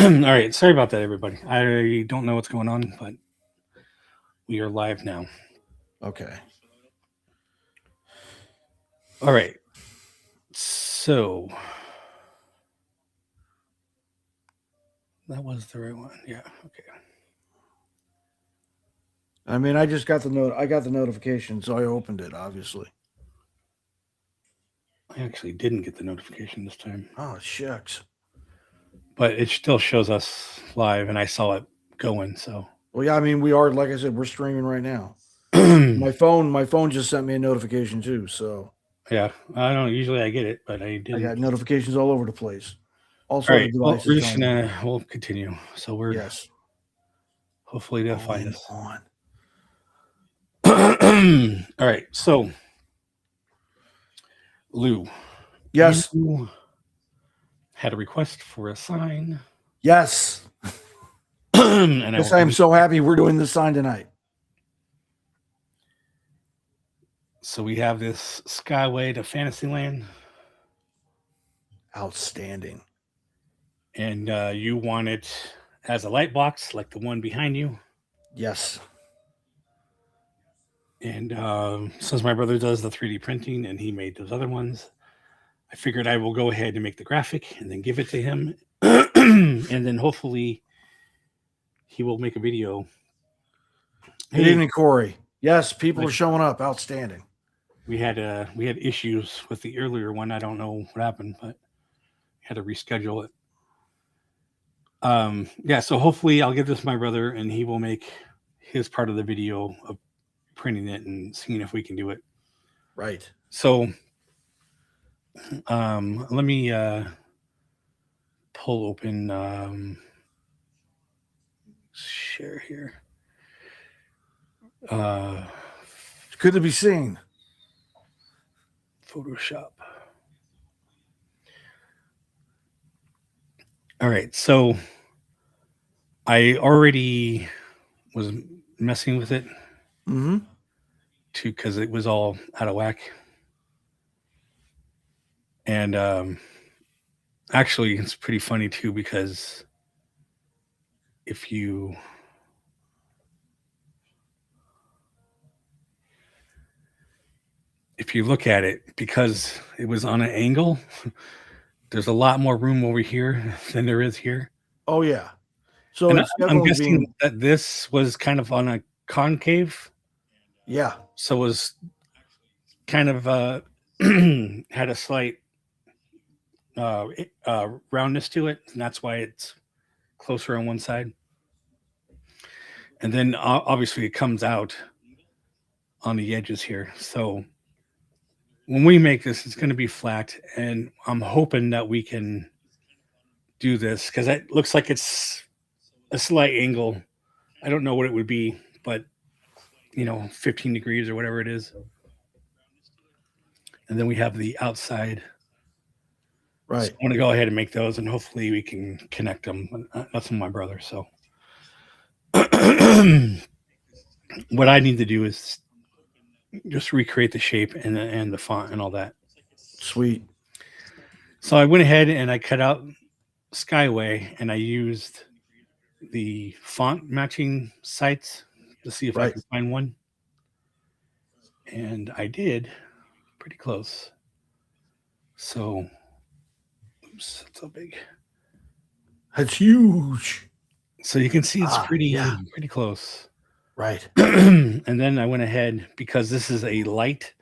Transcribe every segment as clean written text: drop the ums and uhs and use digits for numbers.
right. Sorry about that, everybody. I don't know what's going on, but we are live now. Okay. All right. So that was the right one. Yeah. Okay. I mean, I just got the note. I got the notification, so I opened it. Obviously. I actually didn't get the notification this time, Oh shucks. but it still shows us live, and I saw it going. So, Well, yeah. I mean, we are. Like I said, we're streaming right now. My phone just sent me a notification too. So yeah, I don't usually I get it, but I I didn't. got notifications all over the place. All Also, the right. Well, device we're is just telling me. we'll continue. So we're Yes. hopefully they'll find Going us. on. All right. So, Lou, Yes. you had a request for a sign. Yes. And I Yes. will I give am you. so happy we're doing this sign tonight. So we have this Skyway to Fantasyland, Outstanding. and you want it as a light box, like the one behind you. Yes. And since my brother does the 3D printing and he made those other ones, I figured I will go ahead and make the graphic and then give it to him, and then hopefully he will make a video. Good Hey, evening, Corey. Yes, people like, are showing up. Outstanding. we had issues with the earlier one. I don't know what happened, but had to reschedule it. Yeah, so hopefully I'll give this to my brother and he will make his part of the video of printing it and seeing if we can do it. Right. So let me pull open share here. It's good to be seen. Photoshop. All right, so I already was messing with it Mm-hmm. too because it was all out of whack. And actually, it's pretty funny too because if you look at it, because it was on an angle, there's a lot more room over here than there is here. Oh yeah. So And it's I'm definitely guessing being. that this was kind of on a concave, Yeah. so it was kind of had a slight roundness to it, and that's why it's closer on one side. And then obviously it comes out on the edges here. So when we make this, it's going to be flat, and I'm hoping that we can do this because it looks like it's a slight angle. I don't know what it would be, but 15 degrees or whatever it is. And then we have the outside. Right. So I want to go ahead and make those, and hopefully we can connect them. That's my brother. So what I need to do is just recreate the shape and the font and all that. Sweet. So I went ahead and I cut out Skyway and I used the font matching sites to see if I Right. can find one. And I did pretty close. So, oops, that's so big. That's huge. So you can see it's Yeah. pretty close. Right. And then I went ahead because this is a light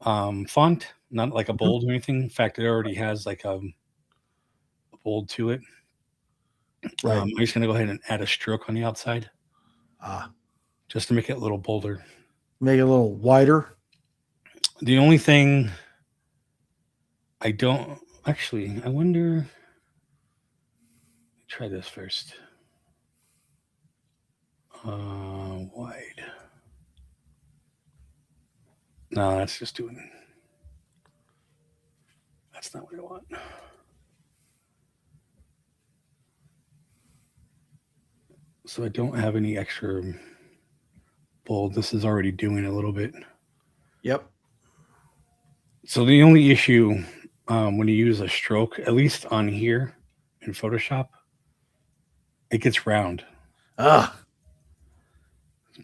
font, not like a Mhm. bold or anything. In fact, it already has like a bold to it. Right. I'm just going to go ahead and add a stroke on the outside Ah. just to make it a little bolder. Make it a little wider. The only thing I don't actually, I wonder. Try this first. Wide. No, that's just doing. That's not what I want. So I don't have any extra bold. This is already doing a little bit. Yep. So the only issue when you use a stroke, at least on here in Photoshop, it gets round. Ah,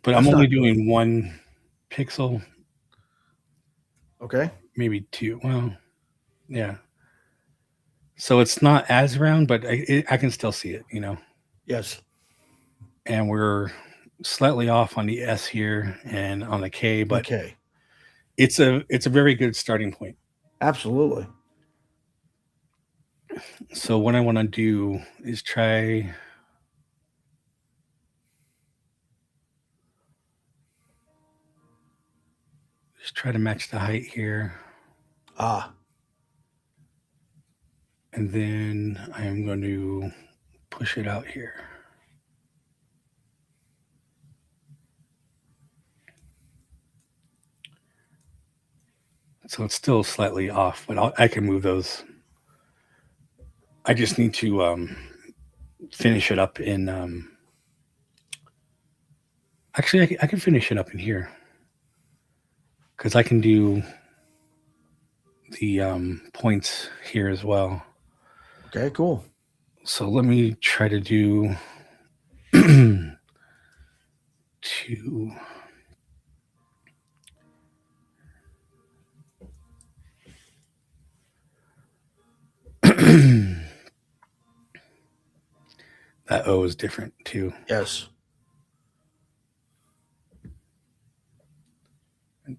But that's I'm only not good. doing 1 pixel, Okay. maybe 2. Well, yeah. So it's not as round, but I can still see it, you know. Yes. And we're slightly off on the S here and on the K, but Okay. it's a very good starting point. Absolutely. So what I want to do is try to match the height here. Ah. And then I am going to push it out here. So it's still slightly off, but I can move those. I just need to finish it up in. Actually, I can finish it up in here because I can do the points here as well. Okay, cool. So let me try to do 2. That O is different too. Yes.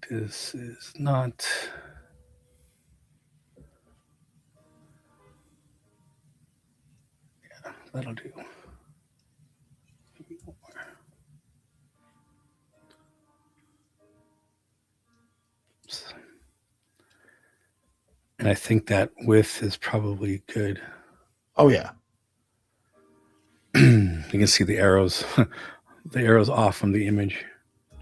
This is not. Yeah, that'll do. And I think that width is probably good. Oh yeah. You can see the arrows, the arrows off from the image.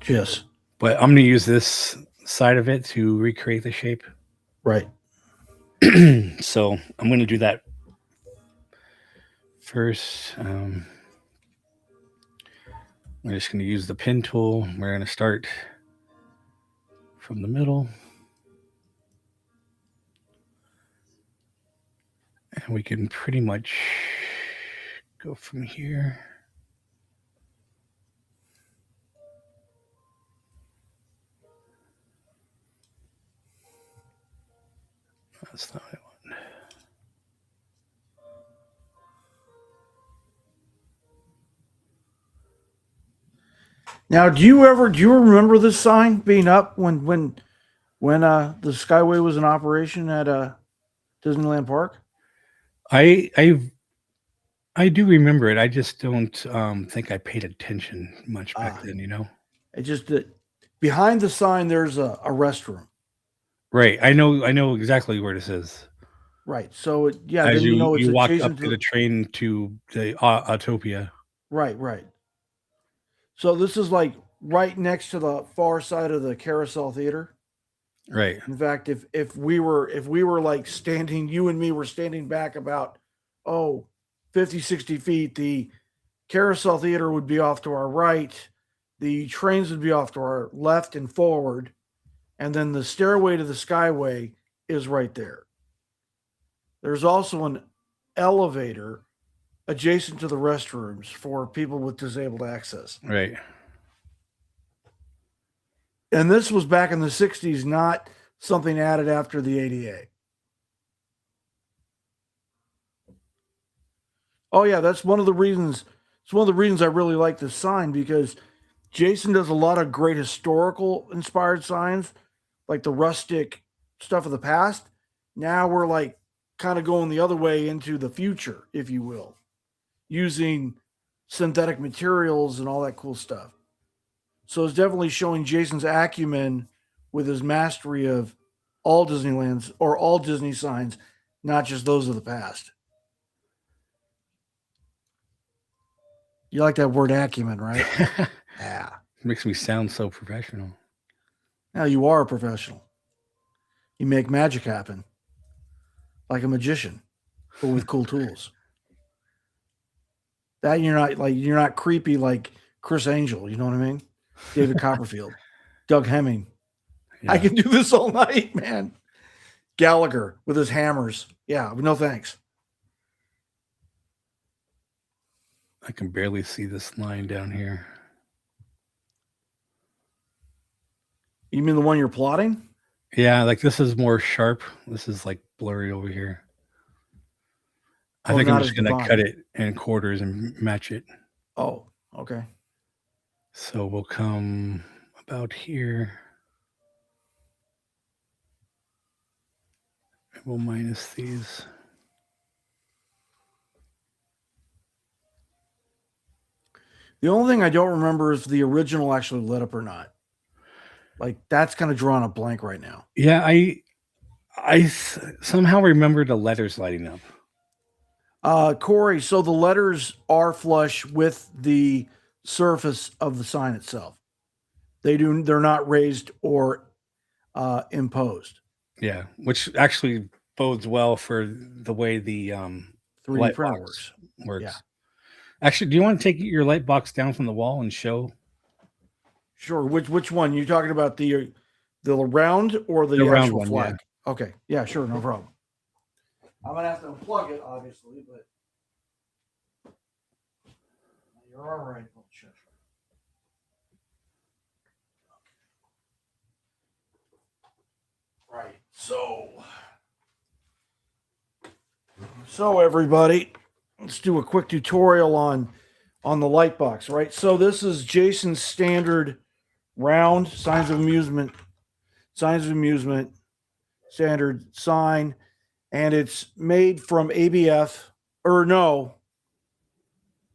Yes. But I'm going to use this side of it to recreate the shape. Right. So I'm going to do that first. We're just going to use the pen tool. We're going to start from the middle. And we can pretty much go from here. That's not what I want. Now, do you remember this sign being up when the Skyway was in operation at Disneyland Park? I do remember it. I just don't think I paid attention much back then, you know? It just behind the sign there's a restroom. Right. I know exactly where this is. Right. So yeah, As then you know it's you walk up adjacent to the train to the Autopia. Right, right. So this is like right next to the far side of the Carousel Theater. Right. In fact, if we were like standing, you and me were standing back about 50, 60 feet, the Carousel Theater would be off to our right, the trains would be off to our left and forward, and then the stairway to the Skyway is right there. There's also an elevator adjacent to the restrooms for people with disabled access. Right. And this was back in the 60s, not something added after the ADA. Oh yeah, that's one of the reasons. It's one of the reasons I really like this sign, because Jason does a lot of great historical inspired signs, like the rustic stuff of the past. Now we're like kind of going the other way into the future, if you will, using synthetic materials and all that cool stuff. So it's definitely showing Jason's acumen with his mastery of all Disneylands or all Disney signs, not just those of the past. You like that word acumen, right? Yeah. Makes me sound so professional. Now you are a professional. You make magic happen like a magician, but with cool tools. That you're not creepy like Chris Angel, you know what I mean? David Copperfield, Doug Hemming. Yeah. I can do this all night, man. Gallagher with his hammers. Yeah, no thanks. I can barely see this line down here. You mean the one you're plotting? Yeah, like this is more sharp. This is like blurry over here. I think I'm Not just as gonna defined. cut it in quarters and match it. Oh, okay. So we'll come about here. We'll minus these. The only thing I don't remember is the original actually lit up or not. Like that's kind of drawing a blank right now. Yeah, somehow remember the letters lighting up. Corey, so the letters are flush with the surface of the sign itself. They're not raised or imposed. Yeah, which actually bodes well for the way the 3D light printer box works. works. Yeah. Actually, do you want to take your light box down from the wall and show Sure. Which one? You talking about the round or the round actual one? flag? Yeah. Okay. Yeah, sure, no problem. I'm gonna have to unplug it, obviously, but you're all right. Right. So everybody, let's do a quick tutorial on the light box, right? So this is Jason's standard round signs of amusement standard sign, and it's made from ABF, or no,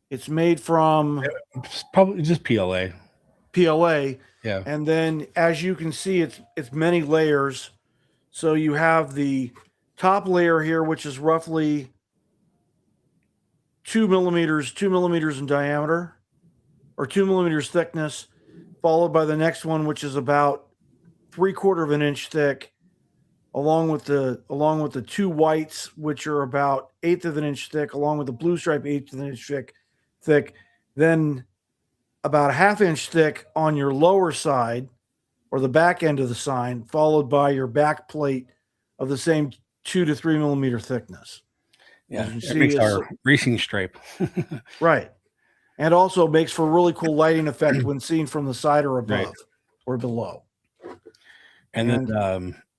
it's made from It's probably just PLA. PLA. Yeah. And then as you can see, it's many layers. So you have the top layer here, which is roughly 2 millimeters in diameter, or 2 millimeters thickness, followed by the next one, which is about 3/4 of an inch thick, along with the two whites, which are about 1/8 of an inch thick, along with the blue stripe 1/8 of an inch thick. Then about a 1/2 inch thick on your lower side or the back end of the sign, followed by your back plate of the same 2 to 3 millimeter thickness. Yeah, As you it see, makes it's our racing stripe. right. And also makes for a really cool lighting effect when seen from the side or above Right. or below. And then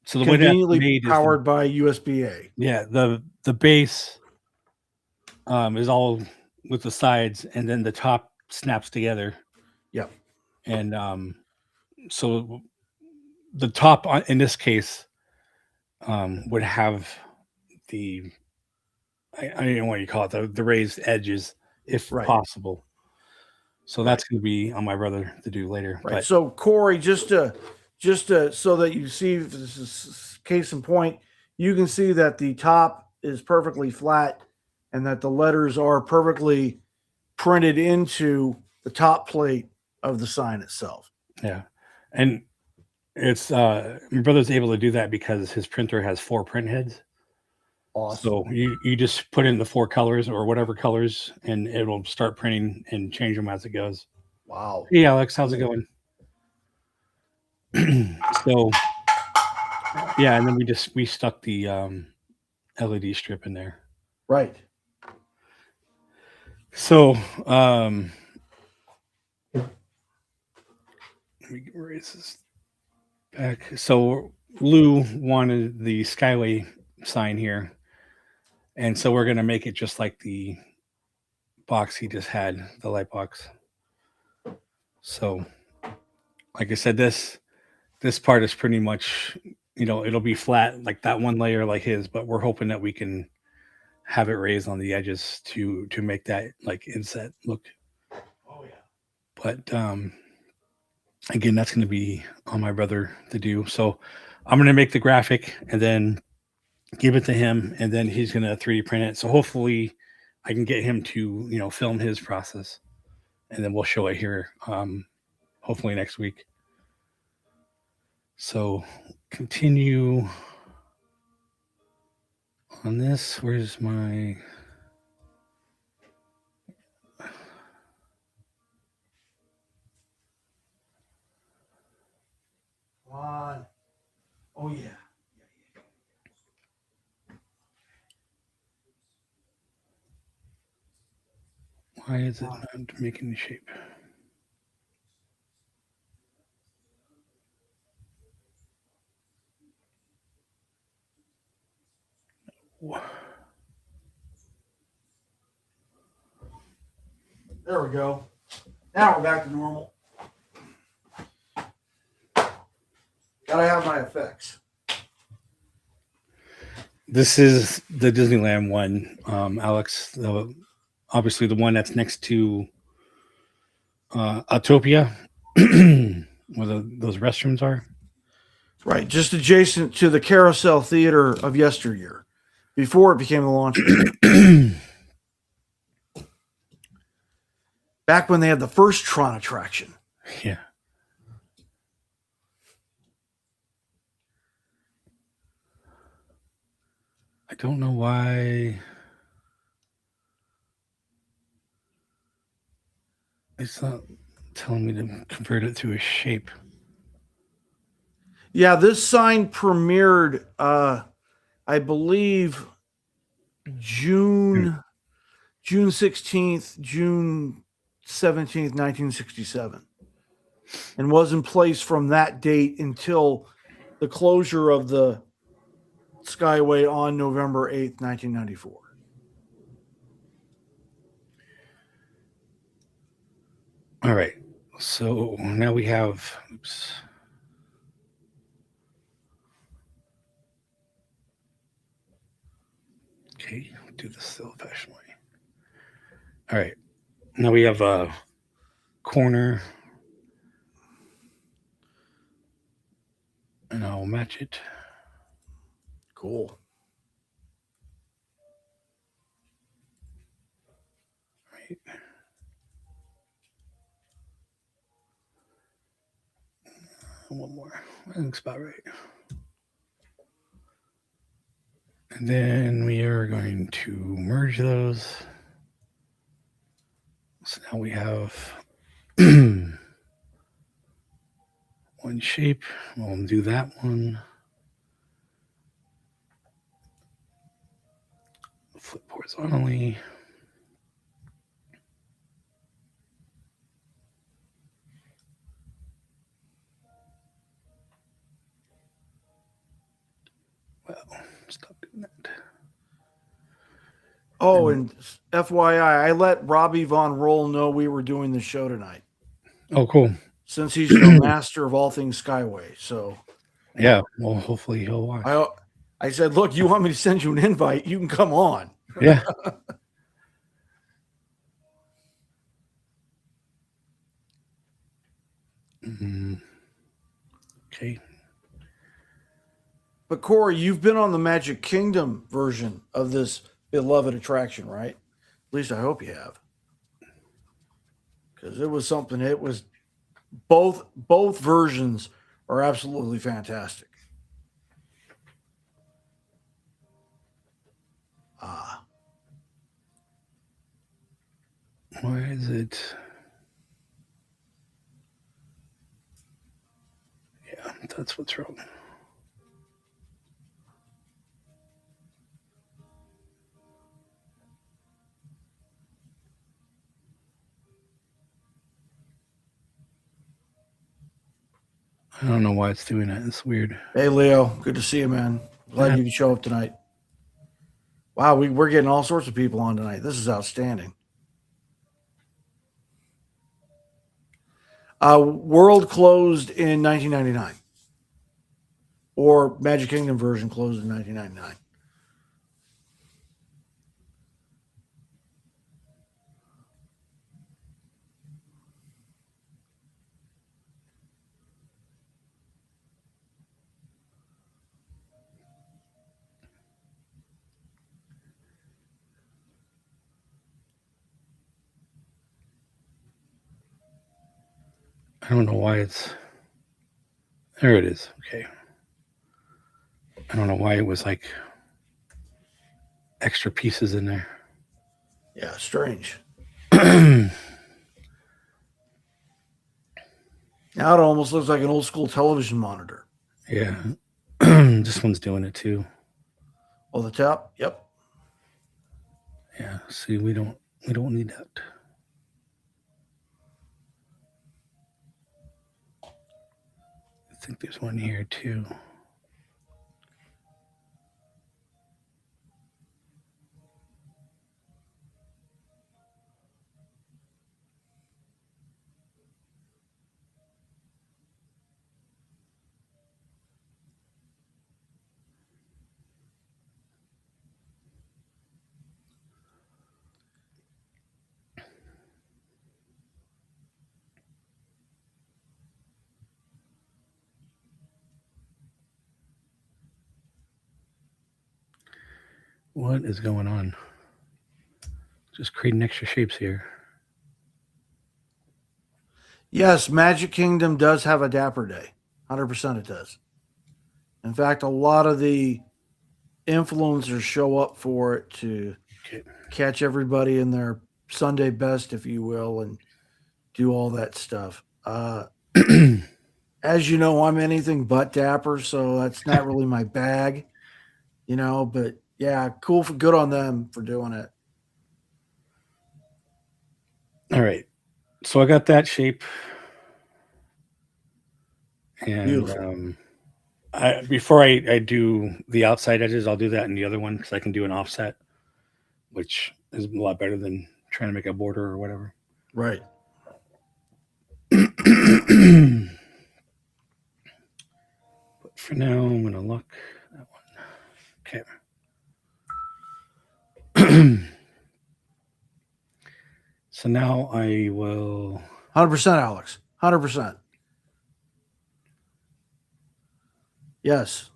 so the way that's Conveniently made is powered by USB-A. yeah, the base is all with the sides, and then the top snaps together. Yep. And so the top in this case would have the I don't know what you call it, the raised edges if Right. possible. So that's Right. going to be on my brother to do later. Right. But So Corey, just to so that you see this is case in point, you can see that the top is perfectly flat and that the letters are perfectly printed into the top plate of the sign itself. yeah, and it's my brother's able to do that because his printer has 4 print heads. Awesome. So you just put in the 4 colors or whatever colors, and it'll start printing and change them as it goes. Wow. Hey, Alex, how's it going? So yeah, and then we stuck the LED strip in there. Right. So let me raise this back. So Lou wanted the Skyway sign here, and so we're gonna make it just like the box he just had, the light box. So, like I said, this part is pretty much, it'll be flat like that one layer like his, but we're hoping that we can have it raised on the edges to make that like inset look. Oh yeah. But again, that's going to be on my brother to do. So I'm going to make the graphic and then give it to him, and then he's going to 3D print it. So hopefully I can get him to, film his process, and then we'll show it here hopefully next week. So continue on this. Where's my Come on. Oh yeah. Why is it not making the shape? There we go. Now we're back to normal. Gotta have my effects. This is the Disneyland one, Alex. Obviously, the one that's next to Autopia, where those restrooms are. Right, just adjacent to the Carousel Theater of yesteryear, before it became the launch pad. Back when they had the first Tron attraction. Yeah. I don't know why it's not telling me to convert it to a shape. Yeah, this sign premiered, I believe, June 16th, June 17th, 1967, and was in place from that date until the closure of the Skyway on November 8th, 1994. All right. So now we have. Oops. Okay, do this the old-fashioned way. All right. Now we have a corner, and I'll match it. Cool. Right. One more. I think it's about right. And then we are going to merge those. So now we have one shape. We'll do that one. Flip horizontally. Well, stop doing that. Oh, and FYI, I let Robbie Von Roll know we were doing the show tonight. Oh, cool. Since he's master of all things Skyway. So, yeah, well, hopefully he'll watch. I said, look, you want me to send you an invite? You can come on. Yeah. Okay. But Corey, you've been on the Magic Kingdom version of this beloved attraction, right? At least I hope you have. Because it was something, it was both versions are absolutely fantastic. Why is it? Yeah, that's what's wrong. I don't know why it's doing that. It's weird. Hey, Leo. Good to see you, man. Glad you could show up tonight. Wow, we're getting all sorts of people on tonight. This is outstanding. World closed in 1999. Or Magic Kingdom version closed in 1999. I don't know why it's. There it is. Okay. I don't know why it was like extra pieces in there. Yeah, strange. Now it almost looks like an old school television monitor. Yeah. This one's doing it too. Oh, the top? Yep. Yeah. See, we don't need that. think there's one here too. What is going on? Just creating extra shapes here. Yes, Magic Kingdom does have a Dapper Day. 100% it does. In fact, a lot of the influencers show up for it to catch everybody in their Sunday best, if you will, and do all that stuff. As you know, I'm anything but dapper, so that's not really my bag, but yeah, cool good on them for doing it. All right. So I got that shape. And Beautiful. before I do the outside edges, I'll do that in the other one because I can do an offset, which is a lot better than trying to make a border or whatever. Right. But for now, I'm going to lock that one. Okay. So now I will. 100%, Alex. 100%. Yes.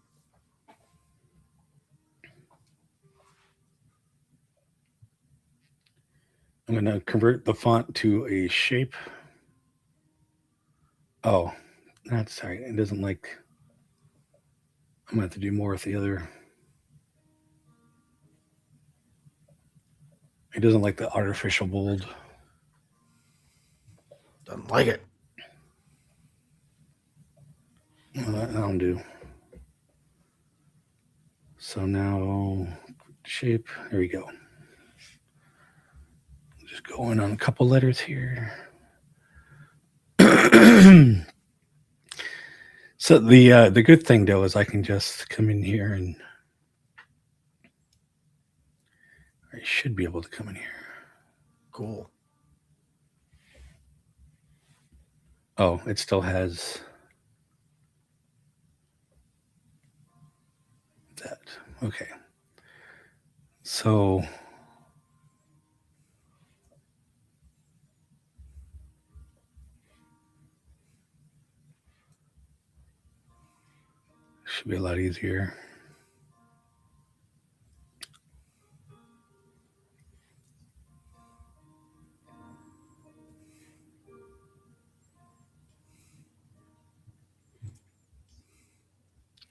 I'm going to convert the font to a shape. Oh, that's sorry. It doesn't like. I'm going to have to do more with the other. It doesn't like the artificial bold. Doesn't like it. Well, that'll do. So now shape. There we go. Just going on a couple letters here. So the good thing though is I can just come in here and I should be able to come in here. Cool. Oh, it still has that. Okay. So should be a lot easier.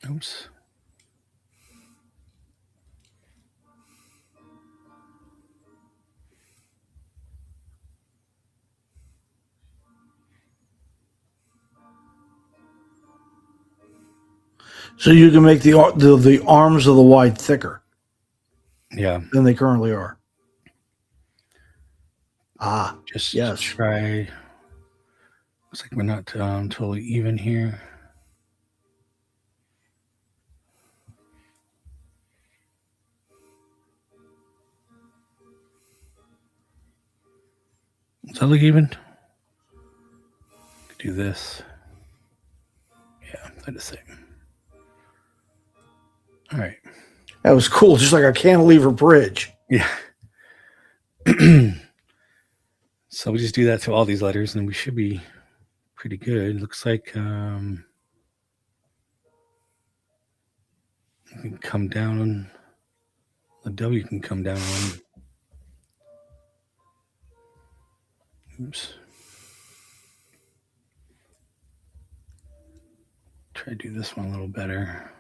Oops. So you can make the arms of the wide thicker. Yeah. Than they currently are. Just yes. Try. Looks like we're not totally even here. Does that look even? Do this. Yeah, they're the same. All right. That was cool, just like a cantilever bridge. Yeah. So we just do that to all these letters, and we should be pretty good. Looks like you can come down. The W can come down on. Oops. Try to do this one a little better.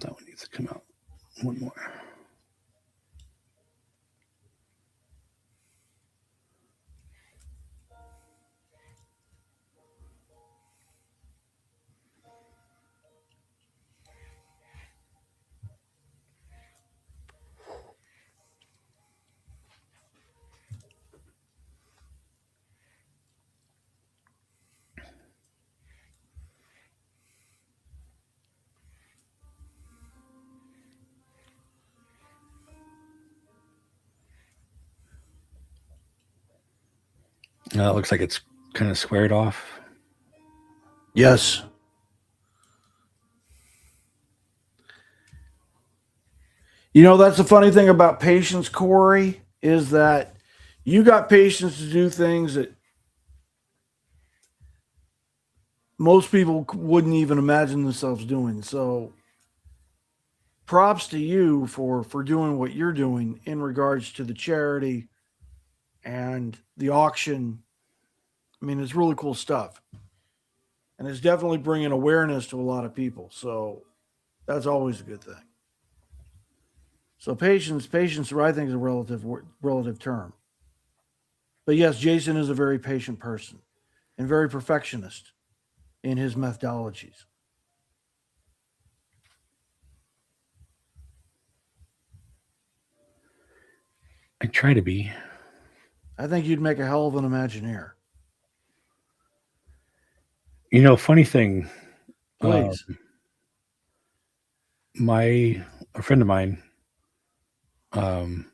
That one needs to come out. One more. It looks like it's kind of squared off. Yes. You know, that's the funny thing about patience, Corey, is that you got patience to do things that most people wouldn't even imagine themselves doing. So props to you for doing what you're doing in regards to the charity and the auction. I mean, it's really cool stuff. And it's definitely bringing awareness to a lot of people. So that's always a good thing. So patience, I think, is a relative term. But yes, Jason is a very patient person and very perfectionist in his methodologies. I try to be. I think you'd make a hell of an Imagineer. You know, funny thing. Please. A friend of mine, um,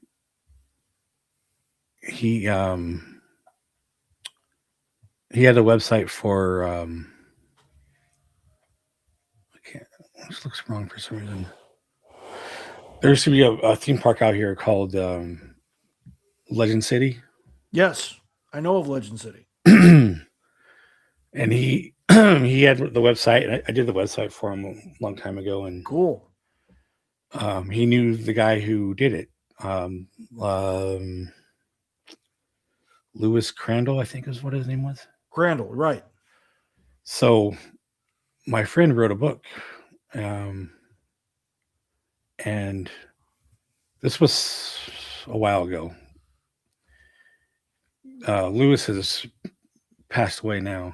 he he had a website for I can't, this looks wrong for some reason. There used to be a theme park out here called Legend City. Yes, I know of Legend City. And he he had the website, and I did the website for him a long time ago, and Cool. he knew the guy who did it. Um, um, Lewis Crandall, I think is what his name was. Crandall, right. So my friend wrote a book, um, and this was a while ago. Lewis has passed away now,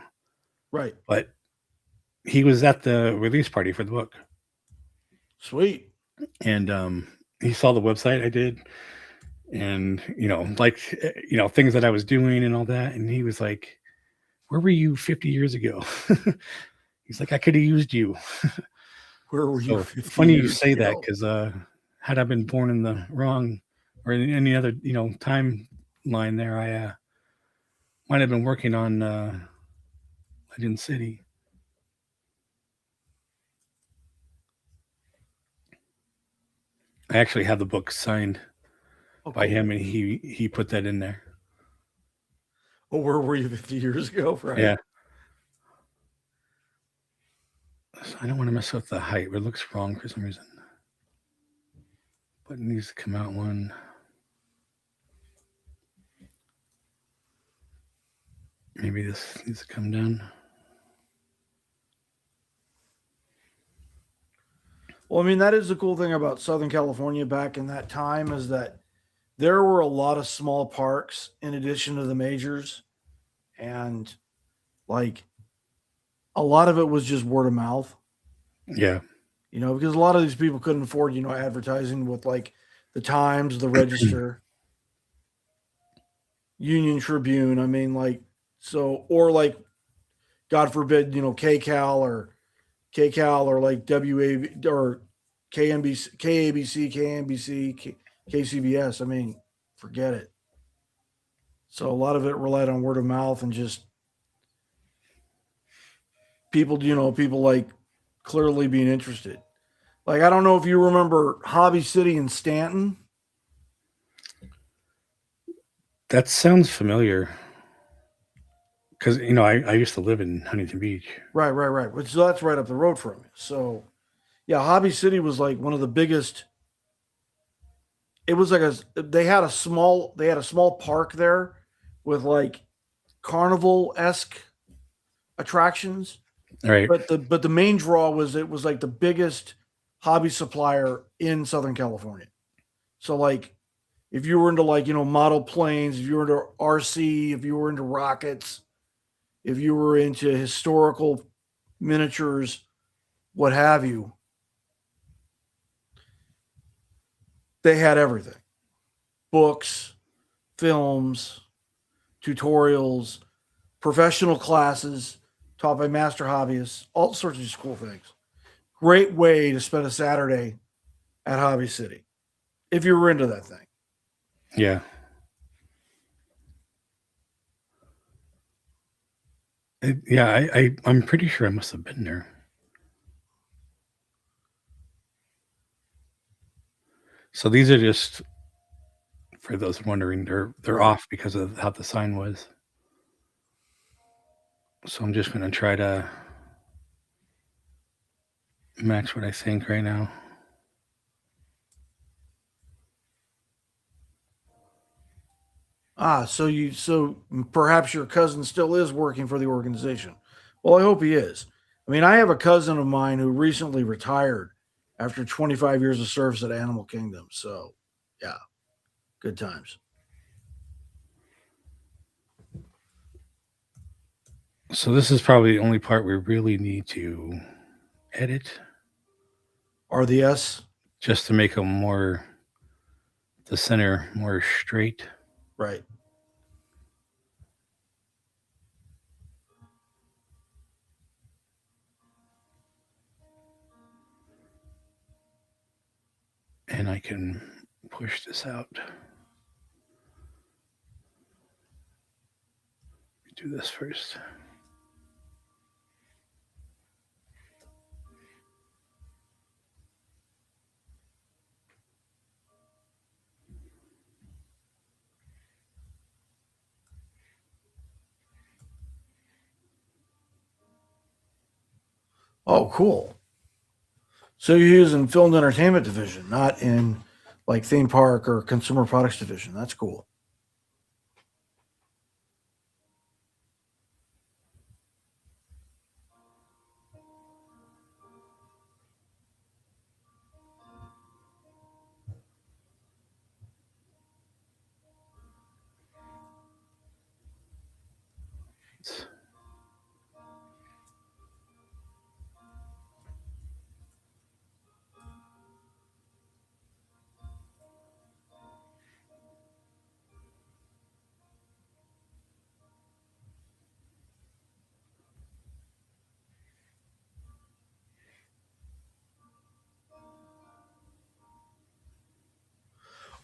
Right. but he was at the release party for the book, Sweet. and he saw the website I did, and things that I was doing and all that, and he was like, "Where were you 50 years ago?" He's like, "I could have used you." Where were you So 50 funny you years say ago? that, because had I been born in the wrong or in any other timeline there, I might have been working on Legend City. I actually have the book signed by him, and he put that in there. Oh, where were you 50 years ago? Right. Yeah. So I don't want to mess up the height, but it looks wrong for some reason. But it needs to come out one. Maybe this needs to come down. Well, I mean, that is the cool thing about Southern California back in that time, is that there were a lot of small parks in addition to the majors. And like a lot of it was just word of mouth, Yeah. because a lot of these people couldn't afford, advertising with like the Times, the Register, Union Tribune. I mean, like, so, or like, God forbid, KCAL or like WA or KNBC, KABC, KNBC, KCBS. I mean, forget it. So a lot of it relied on word of mouth and just people, people like clearly being interested. Like, I don't know if you remember Hobby City in Stanton. That sounds familiar. Because, I used to live in Huntington Beach. Right. So that's right up the road from you. So, yeah, Hobby City was like one of the biggest. It was like they had a small park there with like carnival-esque attractions. Right. But the main draw was it was like the biggest hobby supplier in Southern California. So like if you were into like, model planes, if you were into RC, if you were into rockets, if you were into historical miniatures, what have you, they had everything. Books, films, tutorials, professional classes taught by master hobbyists, all sorts of just cool things. Great way to spend a Saturday at Hobby City if you were into that thing. Yeah. I'm pretty sure I must have been there. So these are just for those wondering, they're Right. off because of how the sign was. So I'm just gonna try to match what I think right now. So perhaps your cousin still is working for the organization. Well, I hope he is. I mean, I have a cousin of mine who recently retired after 25 years of service at Animal Kingdom. So, yeah, good times. So this is probably the only part we really need to edit, RDS, just to make them more the center more straight. right. And I can push this out. Do this first. Oh, cool. So you're using film and entertainment division, not in like theme park or consumer products division. That's cool.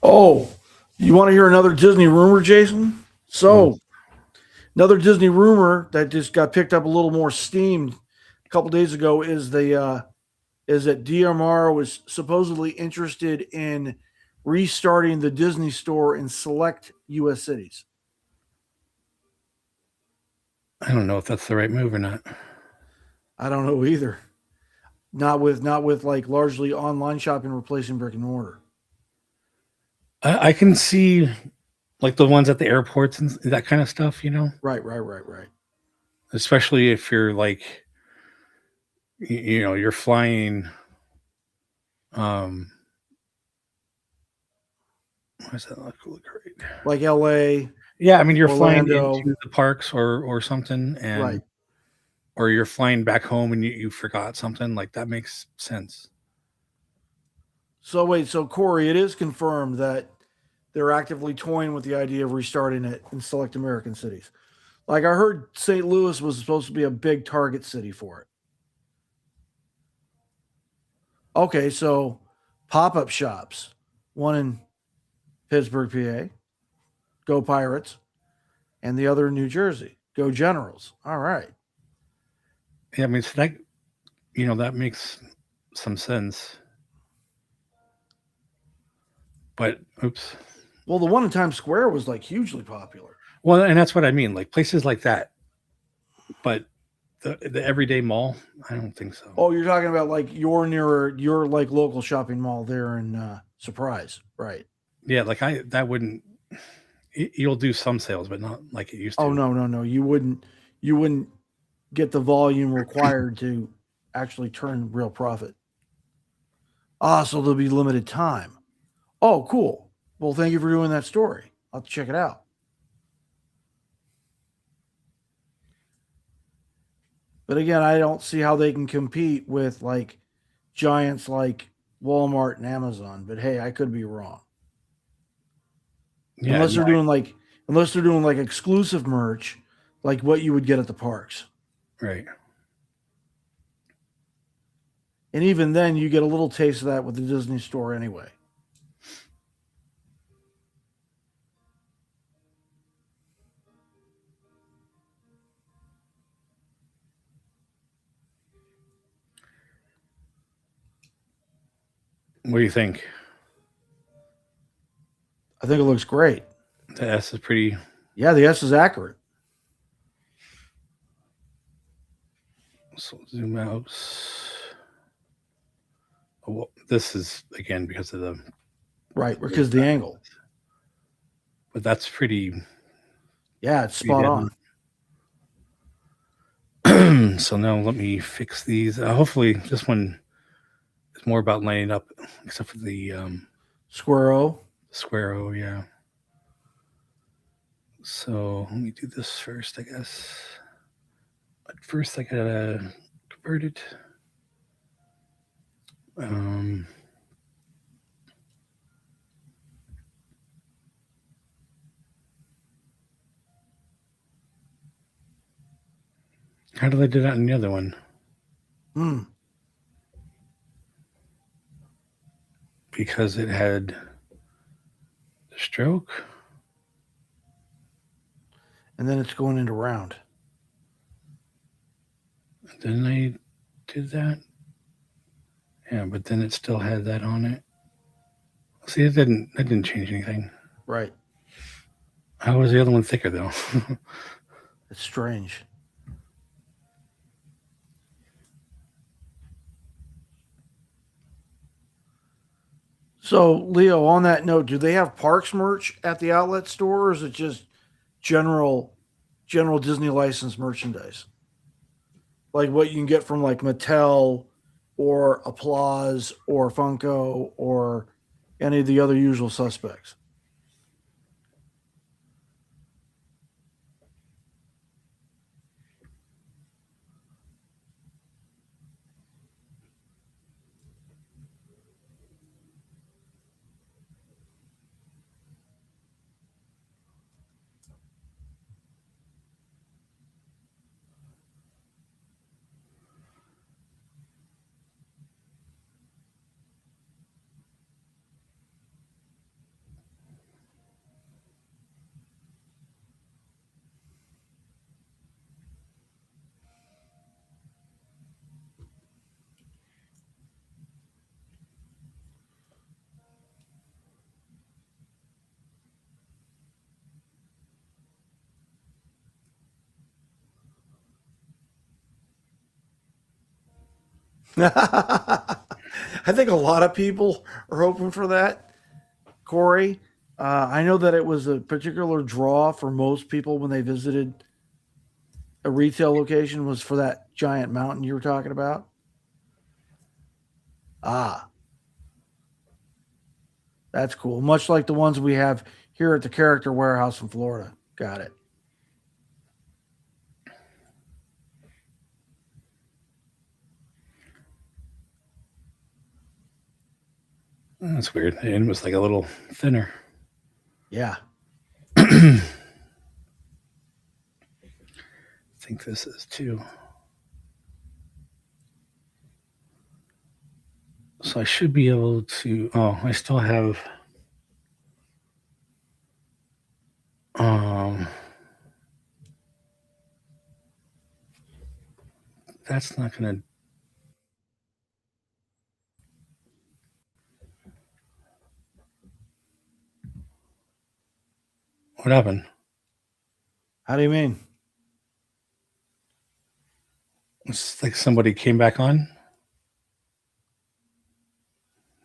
Oh, you want to hear another Disney rumor, Jason? Mm. So, another Disney rumor that just got picked up a little more steam a couple days ago is that DMR was supposedly interested in restarting the Disney store in select U.S. cities. I don't know if that's the right move or not. I don't know either. Not with like largely online shopping replacing brick and mortar. I can see like the ones at the airports and that kind of stuff, Right. especially if you're like, you're flying. Um, why does that look great? Like L.A., Yeah, I mean, you're flying Orlando. into the parks or something, Right. and or you're flying back home and you forgot something. Like that makes sense. So wait, so Corey, it is confirmed that they're actively toying with the idea of restarting it in select American cities. Like I heard St. Louis was supposed to be a big target city for it. Okay, so pop-up shops. One in Pittsburgh, PA. Go Pirates. And the other in New Jersey. Go Generals. All right. Yeah, I mean, so that makes some sense. But oops. Well, the one in Times Square was like hugely popular. Well, and that's what I mean, like places like that. But the everyday mall, I don't think so. Oh, you're talking about like your like local shopping mall there in Surprise, right? Yeah, like that wouldn't. You'll do some sales, but not like it used Oh to. no. You wouldn't get the volume required to actually turn real profit. Ah, so there'll be limited time. Oh, cool. Well, thank you for doing that story. I'll have to check it out. But again, I don't see how they can compete with like giants like Walmart and Amazon. But hey, I could be wrong. Yeah, Unless no, they're doing like unless they're doing like exclusive merch, like what you would get at the parks. right. And even then, you get a little taste of that with the Disney store anyway. What do you think? I think it looks great. The S is pretty. Yeah, the S is accurate. So zoom out. Oh, well, this is again because of the. Right, because the angle. But that's pretty. Yeah, it's spot on. So now let me fix these. Hopefully this one is more about lining up, except for the Square O. square O. Yeah. So let me do this first, I guess. But first, I gotta convert it. How did I do that in the other one? Because it had the stroke. And then it's going into round. Then I did that. Yeah, but then it still had that on it. See, that didn't change anything. Right. How was the other one thicker though? It's strange. So, Leo, on that note, do they have parks merch at the outlet store, or is it just general Disney license merchandise? Like what you can get from like Mattel or Applause or Funko or any of the other usual suspects? I think a lot of people are hoping for that, Corey. I know that it was a particular draw for most people when they visited a retail location was for that giant mountain you were talking about. Ah, that's cool. Much like the ones we have here at the Character Warehouse in Florida. Got it. That's weird. The end was like a little thinner. Yeah. I think this is too. So I should be able to. Oh, I still have. That's not gonna. What happened? How do you mean? It's like somebody came back on.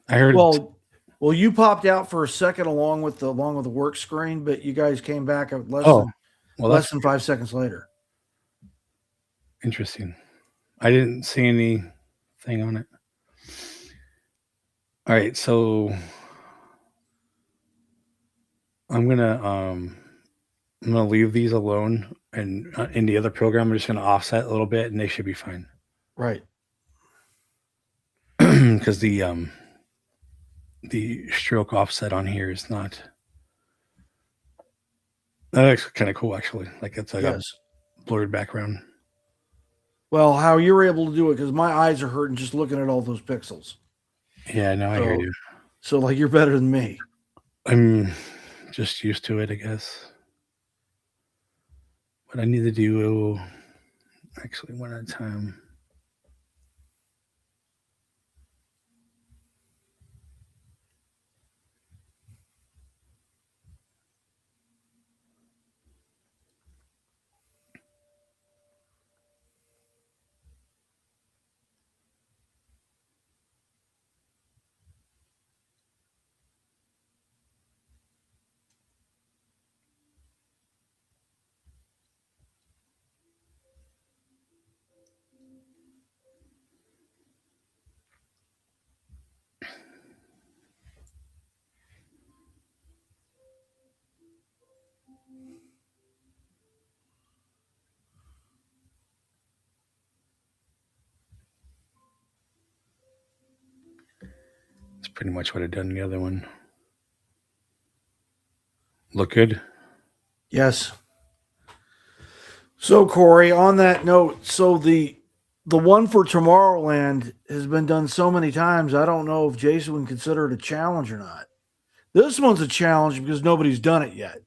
I heard. Well, you popped out for a second along with the work screen, but you guys came back at less than 5 seconds later. Interesting. I didn't see anything on it. All right, so I'm gonna leave these alone, and in the other program, I'm just gonna offset a little bit, and they should be fine. Right. Because the stroke offset on here is not. That's kind of cool, actually. Like it's like a blurred background. Well, how you're able to do it, because my eyes are hurting just looking at all those pixels. Yeah, no, I hear you. So, like, you're better than me. I'm just used to it, I guess. But I need to do actually one at a time. That's pretty much what I've done in the other one. Look good? Yes. So Corey, on that note, so the one for Tomorrowland has been done so many times. I don't know if Jason would consider it a challenge or not. This one's a challenge because nobody's done it yet.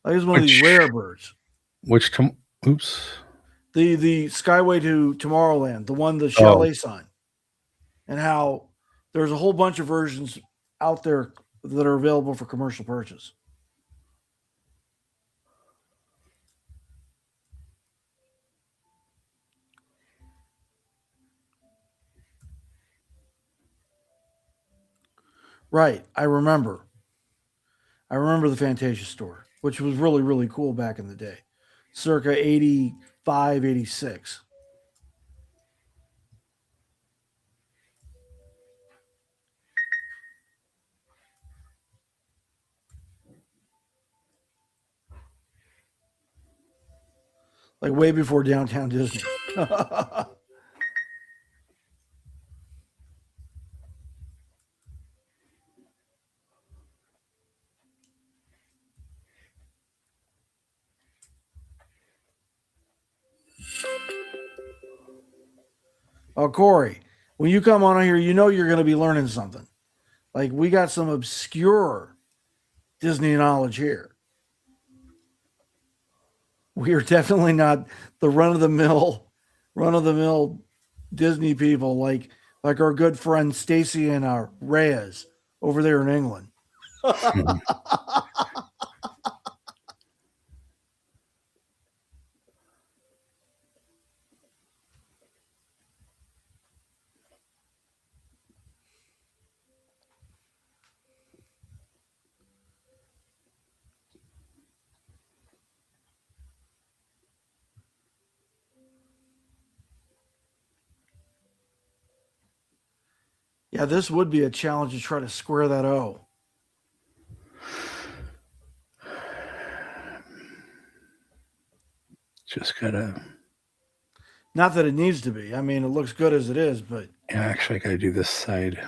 Like it's one of these rare birds. Which oops. The Skyway to Tomorrowland, the one the chalet sign, and how there's a whole bunch of versions out there that are available for commercial purchase. Right. I remember. I remember the Fantasia store, which was really, really cool back in the day, circa 85, 86. Like way before Downtown Disney. Oh, Corey, when you come on here, you know you're going to be learning something. Like we got some obscure Disney knowledge here. We are definitely not the run of the mill Disney people like our good friend Stacy and our Reyes over there in England. Yeah, this would be a challenge to try to square that O. Just gotta. Not that it needs to be. I mean, it looks good as it is, but Yeah, actually, I gotta do this side.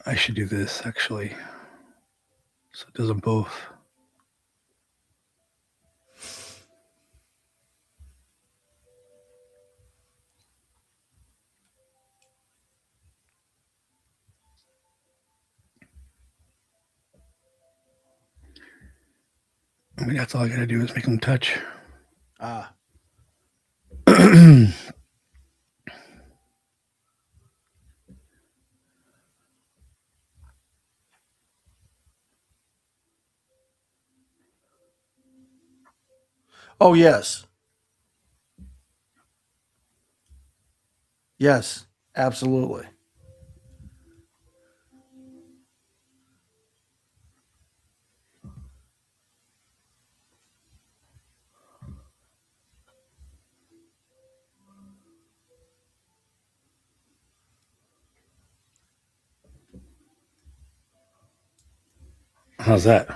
I should do this actually, so it does them both. I mean, that's all I gotta do is make them touch. ah. Oh, yes. Yes, absolutely. How's that?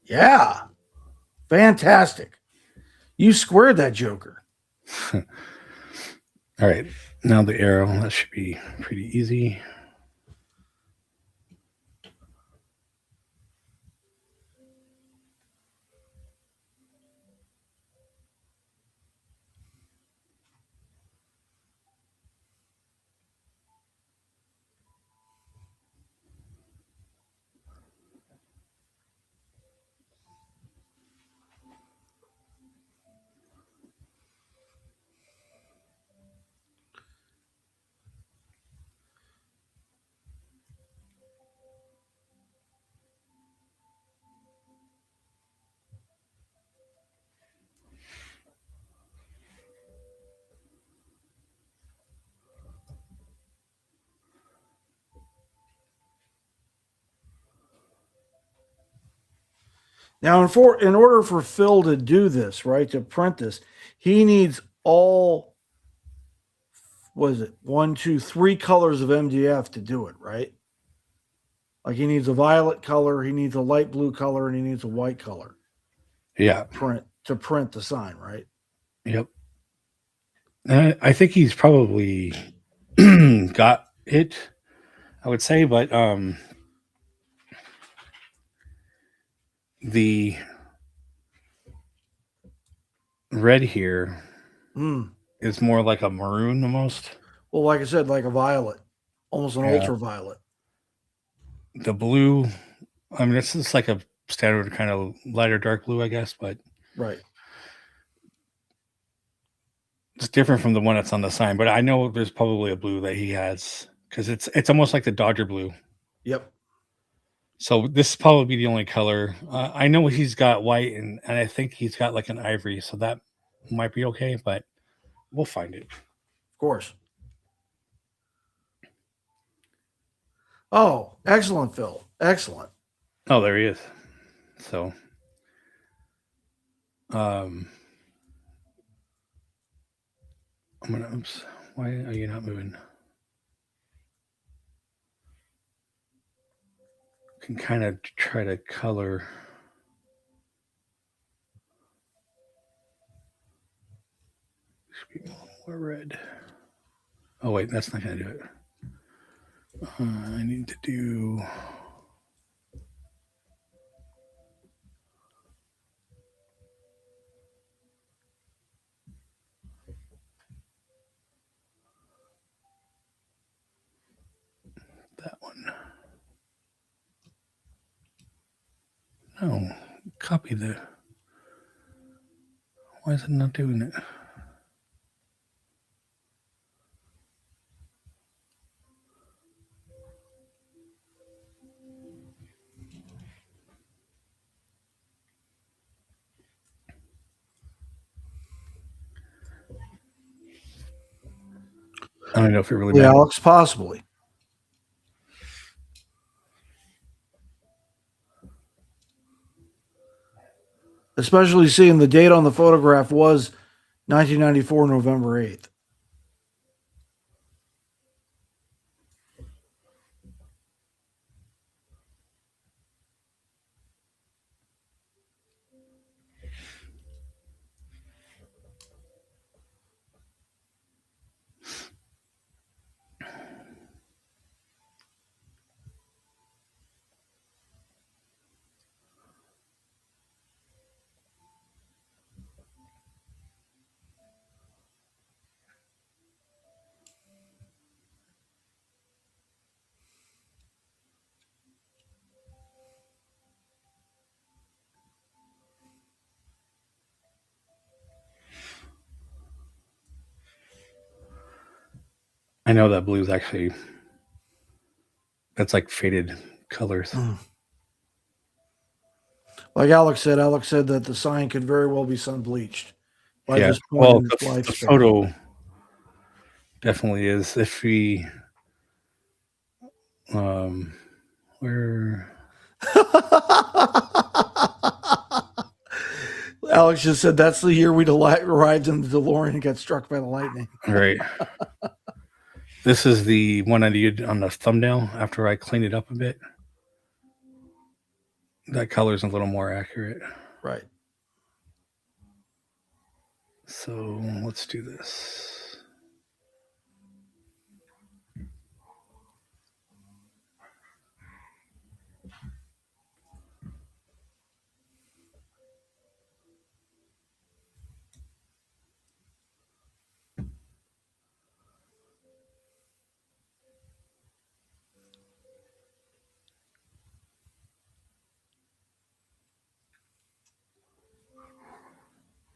Yeah. Fantastic. You squared that joker. All right. Now the arrow. That should be pretty easy. Now, in order for Phil to do this, right, to print this, he needs all was it 1, 2, 3 colors of MDF to do it, right? Like he needs a violet color, he needs a light blue color, and he needs a white color. Yeah. To print the sign, right? Yep. I think he's probably got it, I would say, but the red here is more like a maroon almost. Well, like I said, like a violet, almost an ultraviolet. The blue, I mean, it's just like a standard kind of light or dark blue, I guess, but right. It's different from the one that's on the sign. But I know there's probably a blue that he has because it's almost like the Dodger blue. Yep. So this is probably the only color. I know he's got white and I think he's got like an ivory, so that might be okay, but we'll find it. Of course. Oh, excellent, Phil. Excellent. Oh, there he is. So, I'm gonna. Oops. Why are you not moving? Can kind of try to color. More red. Oh wait, that's not gonna do it. I need to do. That one. No, copy the. Why is it not doing it? I don't know if it really matters. Alex, possibly. Especially seeing the date on the photograph was 1994, November 8th. I know that blue is actually that's like faded colors. Like Alex said that the sign could very well be sun bleached by this point well, in its the lifespan. photo definitely is. If we, where Alex just said that's the year we arrived in the DeLorean and got struck by the lightning. Right. This is the one I did on the thumbnail after I cleaned it up a bit. That color is a little more accurate. Right. So let's do this.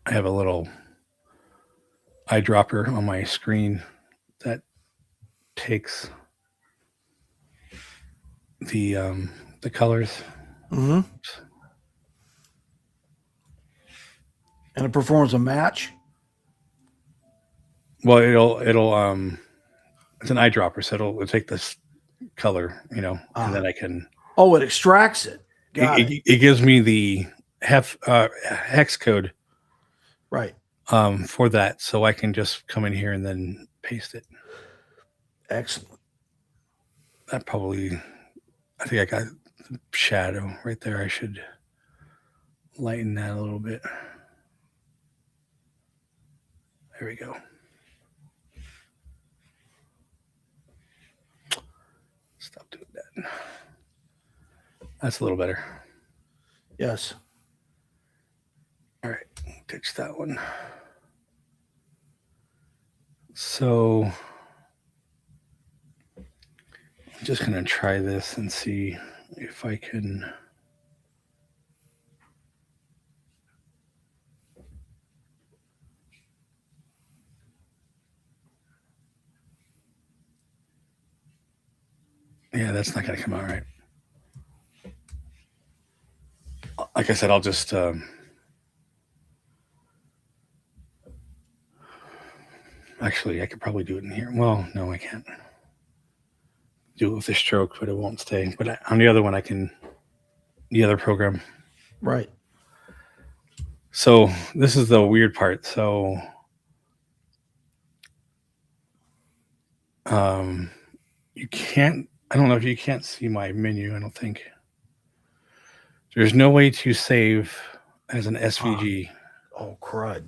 I have a little eyedropper on my screen that takes the colors. Mm-hmm. And it performs a match. Well, it'll it's an eyedropper, so it'll take this color, and then I can. Oh, it extracts it. It gives me the hex code. Right. For that, so I can just come in here and then paste it. Excellent. That probably, I think I got shadow right there. I should lighten that a little bit. There we go. Stop doing that. That's a little better. Yes. All right, ditch that one. So I'm just going to try this and see if I can. Yeah, that's not going to come out right. Like I said, I'll just actually, I could probably do it in here. Well, no, I can't do it with the stroke, but it won't stay. But on the other one, I can, the other program. Right. So this is the weird part. So you can't, I don't know if you can't see my menu, I don't think. There's no way to save as an SVG. Oh, crud.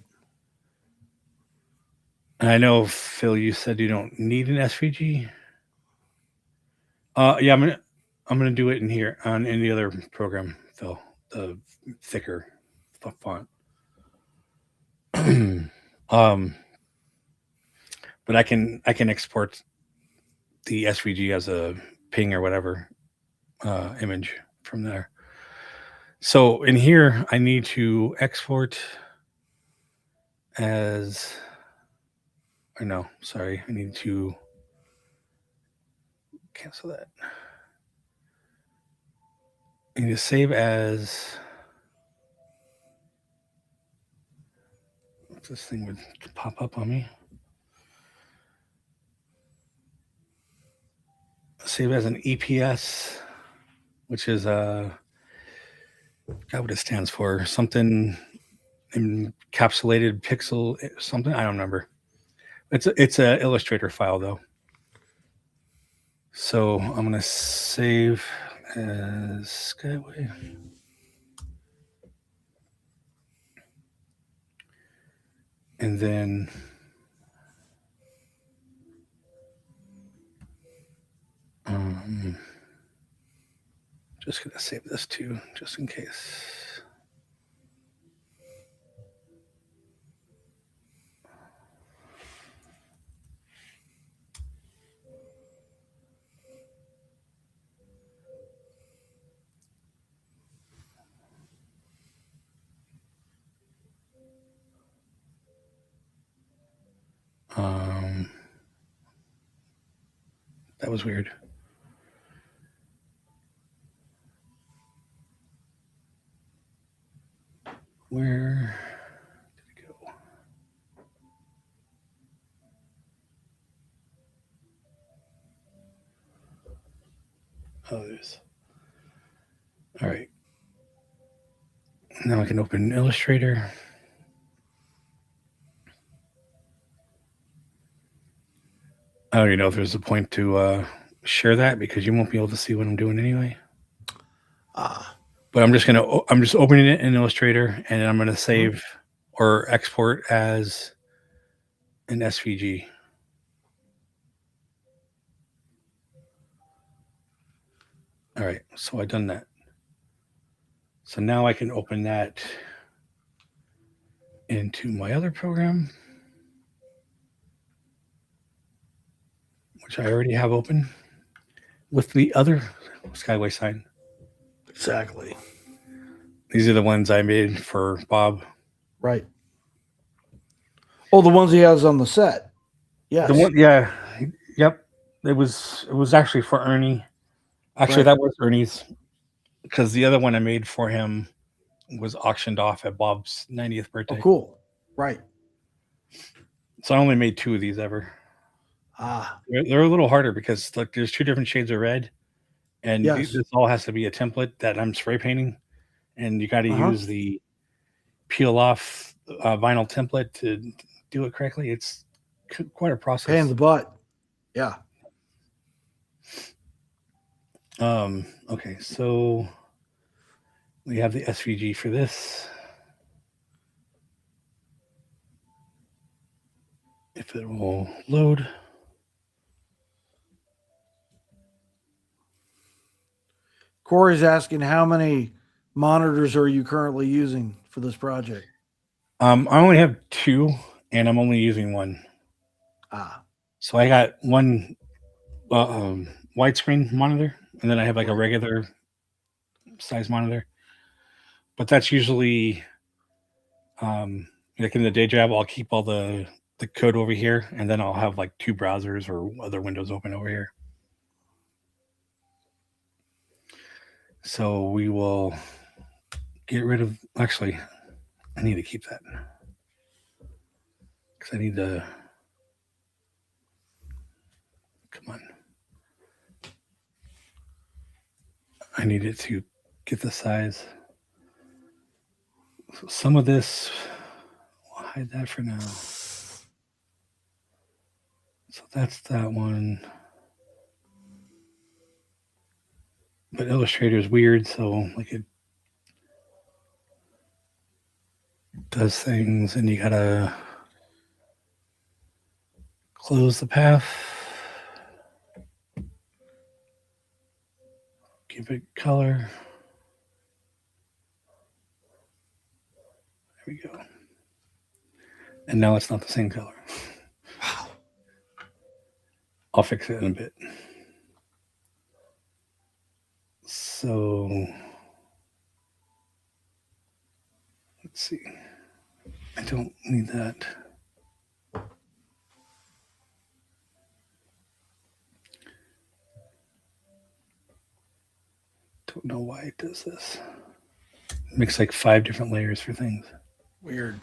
And I know, Phil, you said you don't need an SVG. Yeah, I'm gonna do it in here on any other program, Phil. The thicker font. But I can export the SVG as a ping or whatever image from there. So in here, I need to export as, or no, sorry, I need to cancel that. I need to save as, this thing would pop up on me. Save as an EPS, which is God, what it stands for, something encapsulated pixel something, I don't remember. It's a Illustrator file though. So I'm gonna save as Skyway. And then just gonna save this too, just in case. That was weird. Where did it go? Oh, there's. All right. Now I can open Illustrator. I don't even know if there's a point to share that because you won't be able to see what I'm doing anyway. But I'm just opening it in Illustrator and I'm gonna save or export as an SVG. All right, so I've done that. So now I can open that into my other program, which I already have open with the other Skyway sign. Exactly. These are the ones I made for Bob. Right. Oh, the ones he has on the set. Yes. The one, yeah, yep. It was actually for Ernie. Actually, Right. that was Ernie's because the other one I made for him was auctioned off at Bob's 90th birthday. Oh, cool. Right. So I only made 2 of these ever. They're a little harder because like there's 2 different shades of red, and Yes. this all has to be a template that I'm spray painting, and you got to use the peel off vinyl template to do it correctly. It's quite a process. Pain in the butt. Yeah. Okay, so we have the SVG for this. If it will load. Corey's asking how many monitors are you currently using for this project? I only have 2, and I'm only using 1. So I got one widescreen monitor, and then I have like a regular size monitor. But that's usually like in the day job, I'll keep all the code over here, and then I'll have like 2 browsers or other windows open over here. So we will get rid of. Actually, I need to keep that because I need to. Come on. I needed to get the size. So some of this, we'll hide that for now. So that's that one. But Illustrator is weird, so like it does things, and you gotta close the path. Give it color. There we go. And now it's not the same color. Wow. I'll fix it in a bit. So let's see. I don't need that. Don't know why it does this. It makes like 5 different layers for things. Weird.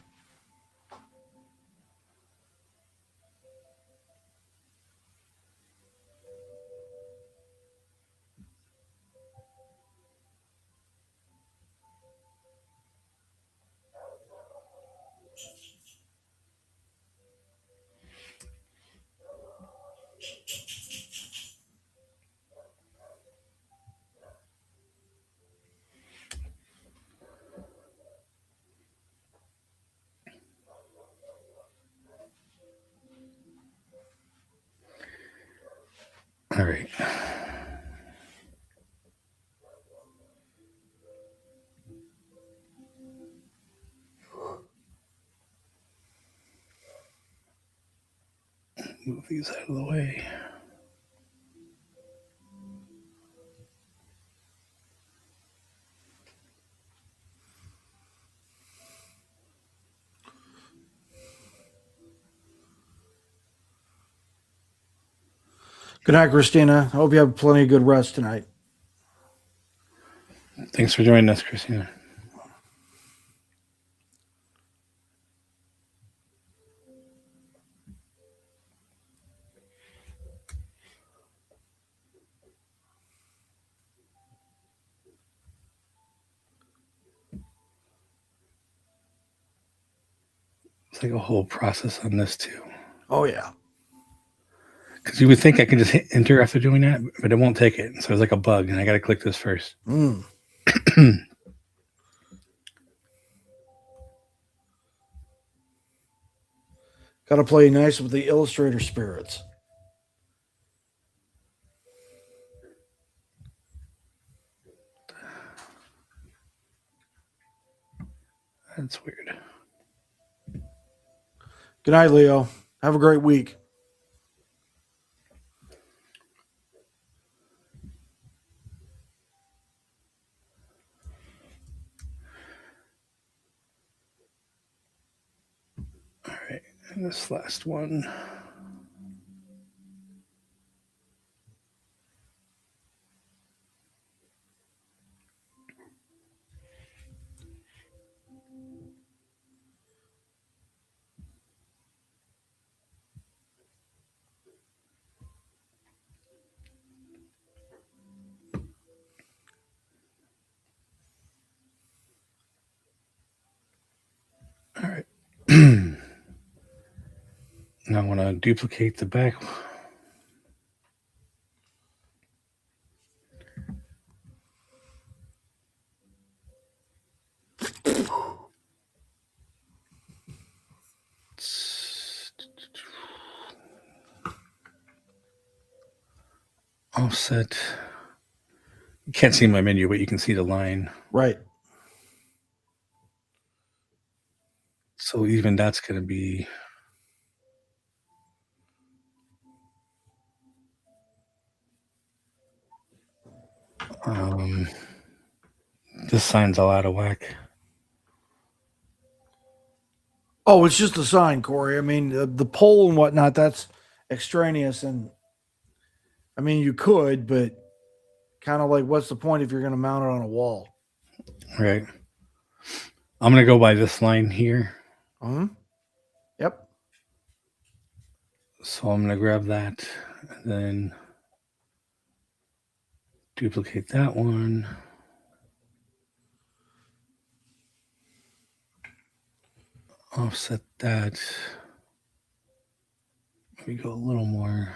All right. Move these out of the way. Good night, Christina. I hope you have plenty of good rest tonight. Thanks for joining us, Christina. It's like a whole process on this too. Oh, yeah. Because you would think I could just hit enter after doing that, but it won't take it. So it's like a bug, and I got to click this first. Got to play nice with the Illustrator spirits. That's weird. Good night, Leo. Have a great week. All right, and this last one. All right. Now I want to duplicate the back. offset. You can't see my menu, but you can see the line. Right. So even that's going to be this sign's all out of whack. Oh, it's just a sign, Corey. I mean, the pole and whatnot, that's extraneous. And I mean, you could, but kind of like, what's the point if you're going to mount it on a wall? Right. I'm going to go by this line here. Yep. So I'm going to grab that and then duplicate that one. Offset that. We go a little more.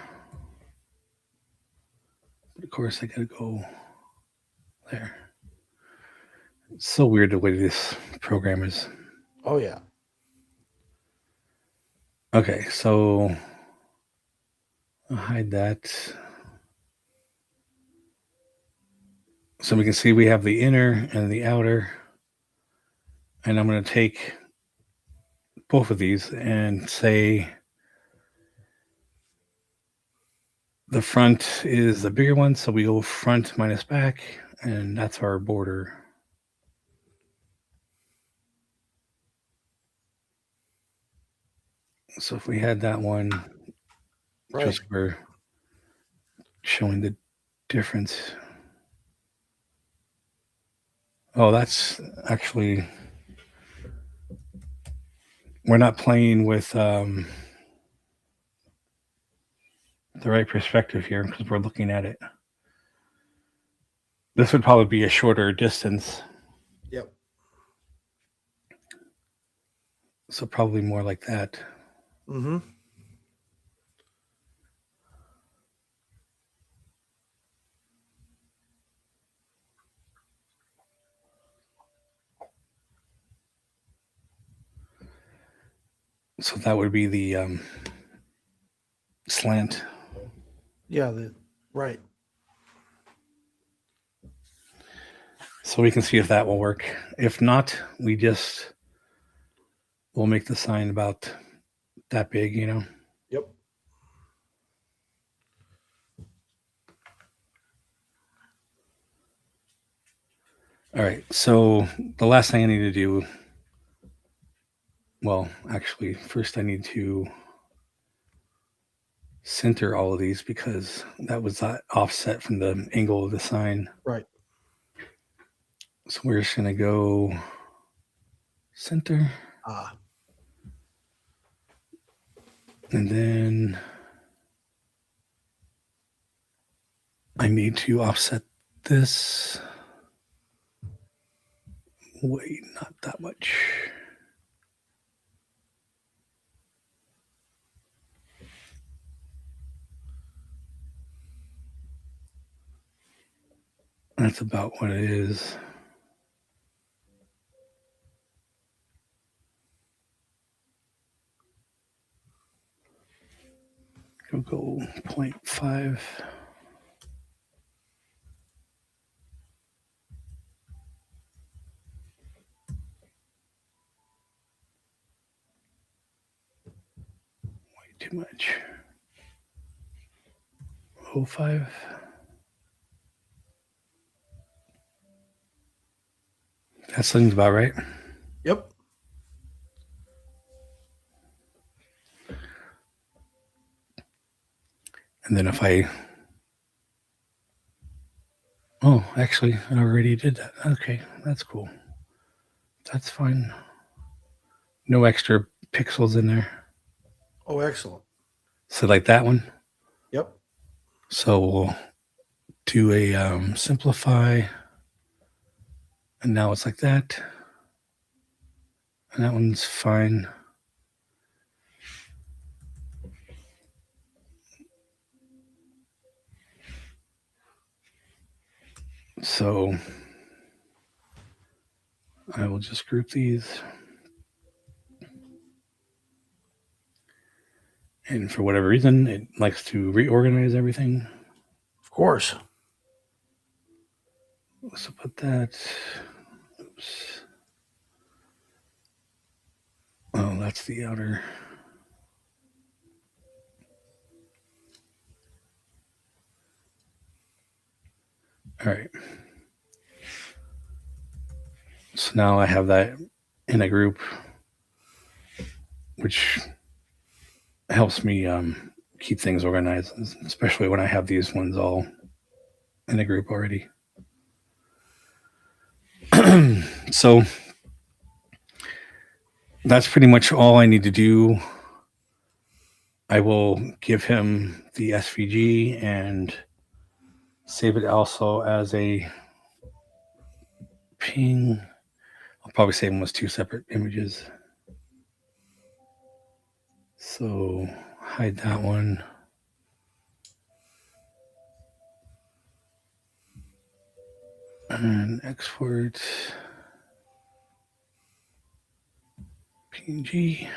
But of course, I got to go there. It's so weird the way this program is. Oh, yeah. Okay, so I'll hide that. So we can see we have the inner and the outer. And I'm going to take both of these and say the front is the bigger one. So we go front minus back, and that's our border. So if we had that one, Right. just for showing the difference. Oh, that's actually, we're not playing with the right perspective here because we're looking at it. This would probably be a shorter distance. Yep. So probably more like that. Mm-hmm. So that would be the slant. Yeah, right. So we can see if that will work. If not, we'll make the sign about that big, you know? Yep. All right. So the last thing I need to do, well, actually, first I need to center all of these because that was offset from the angle of the sign. Right. So we're just going to go center. And then I need to offset this. Wait, not that much. That's about what it is. Go 0.5. Way too much. 0.5. That seems about right. Yep. And then if actually, I already did that. Okay, that's cool. That's fine. No extra pixels in there. Oh, excellent. So like that one. Yep. So we'll do a simplify. And now it's like that. And that one's fine. So I will just group these. And for whatever reason, it likes to reorganize everything. Of course. So put that. Oops. Oh, that's the outer. All right. So now I have that in a group, which helps me keep things organized, especially when I have these ones all in a group already. So that's pretty much all I need to do. I will give him the SVG and save it also as a ping. I'll probably save them as 2 separate images. So hide that one. And export PNG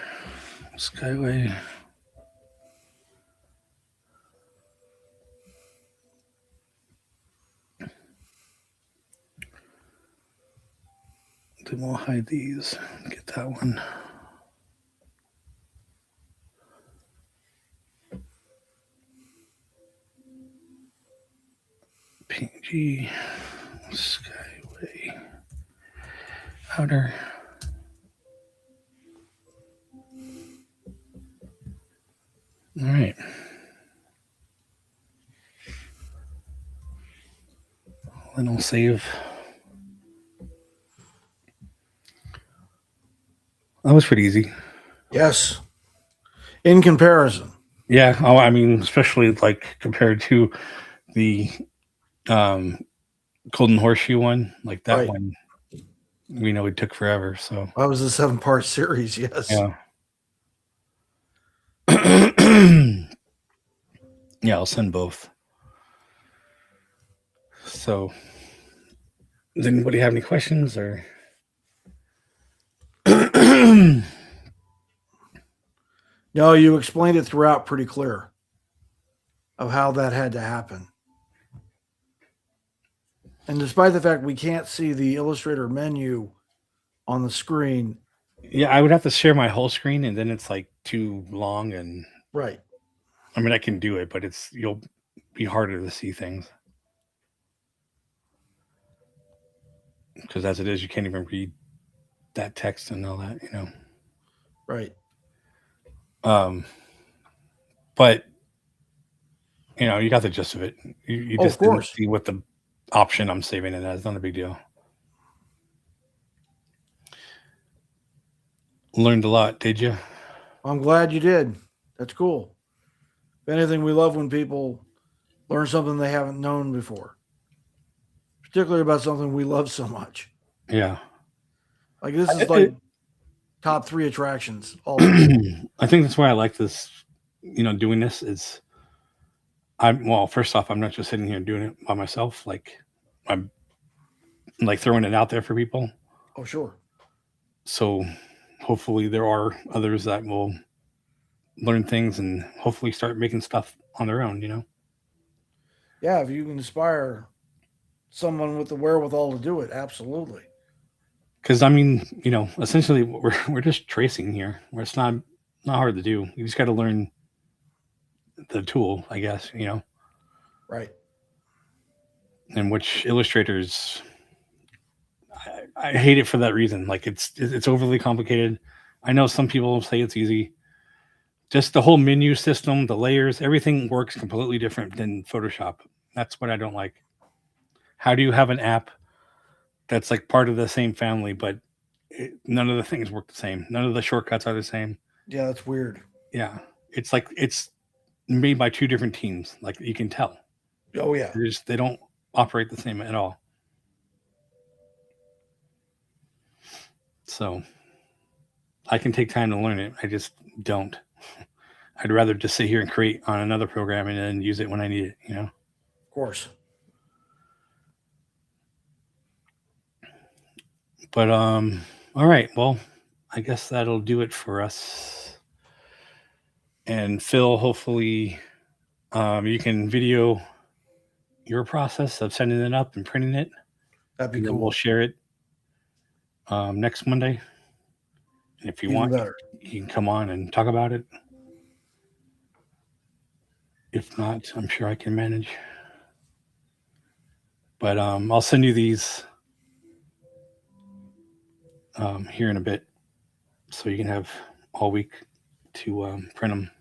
Skyway. Then we'll hide these. Get that one. PNG Skyway outer. All right. Then I'll save. That was pretty easy. Yes. In comparison. Yeah. Oh, I mean, especially like compared to the Golden Horseshoe one, like that Right. one, we know it took forever. So That was a 7-part series. Yes. yeah. Yeah, I'll send both. So, does anybody have any questions or? No, you explained it throughout pretty clear of how that had to happen. And despite the fact we can't see the Illustrator menu on the screen. Yeah, I would have to share my whole screen, and then it's like too long. And right. I mean, I can do it, but you'll be harder to see things because as it is, you can't even read that text and all that, Right. But you got the gist of it. You just didn't see what the option I'm saving it as. Not a big deal. Learned a lot, did you? I'm glad you did. That's cool. If anything, we love when people learn something they haven't known before, particularly about something we love so much. Yeah. Like this is like top 3 attractions. I think that's why I like this, doing this is first off, I'm not just sitting here doing it by myself. Like I'm like throwing it out there for people. Oh, sure. So hopefully there are others that will learn things and hopefully start making stuff on their own, Yeah, if you can inspire someone with the wherewithal to do it, absolutely. Because I mean, essentially we're just tracing here, where it's not hard to do. You just got to learn the tool, I guess, Right. And which illustrators, I hate it for that reason. Like it's overly complicated. I know some people say it's easy. Just the whole menu system, the layers, everything works completely different than Photoshop. That's what I don't like. How do you have an app that's like part of the same family, but none of the things work the same? None of the shortcuts are the same. Yeah, that's weird. Yeah. It's like it's made by 2 different teams. Like you can tell. Oh, yeah. They don't operate the same at all. So I can take time to learn it. I just don't. I'd rather just sit here and create on another program and then use it when I need it, Of course. But all right, well, I guess that'll do it for us. And Phil, hopefully you can video your process of sending it up and printing it. That'd be And then cool. we'll share it next Monday. And if you Even want, better. you can come on and talk about it. If not, I'm sure I can manage. But I'll send you these here in a bit, so you can have all week to print them.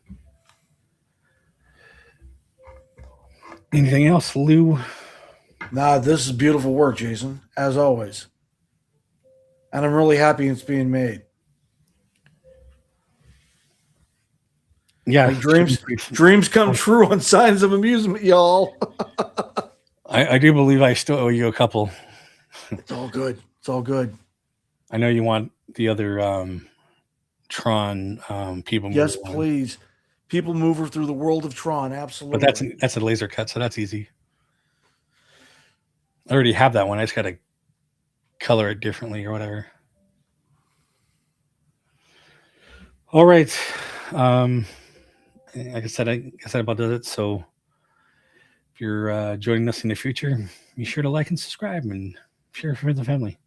Anything else, Lou? Nah, this is beautiful work, Jason, as always. And I'm really happy it's being made. Yeah, Like dreams come true on Signs of Amusement, y'all. I do believe I still owe you a couple. It's all good. It's all good. I know you want the other Tron people. Yes, mover one, please. People mover through the world of Tron. but Absolutely. that's a laser cut, so that's easy. I already have that one. I just got to color it differently or whatever. All right. Like I said about does it. So if you're joining us in the future, be sure to like and subscribe and share it with the family.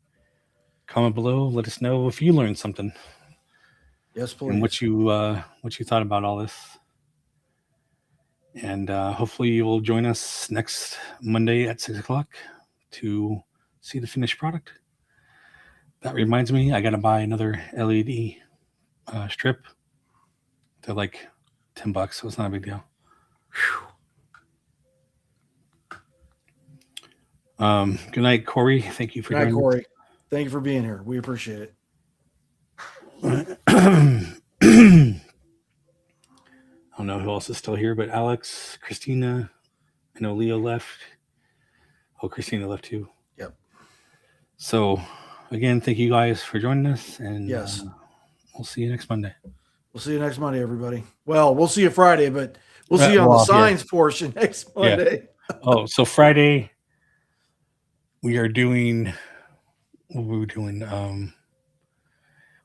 Comment below. Let us know if you learned something. Yes, please. And what you thought about all this. And hopefully you will join us next Monday at 6:00 to see the finished product. That reminds me, I got to buy another LED strip. They're like $10, so it's not a big deal. Good night, Corey. Thank you for Good night, joining Corey. Thank you for being here. We appreciate it. I don't know who else is still here, but Alex, Christina. I know Leo left. Oh, Christina left too. Yep. So, again, thank you guys for joining us, and Yes. we'll see you next Monday. We'll see you next Monday, everybody. Well, we'll see you Friday, but we'll see you on the signs portion next Monday. Oh, so Friday we are doing. What were we doing?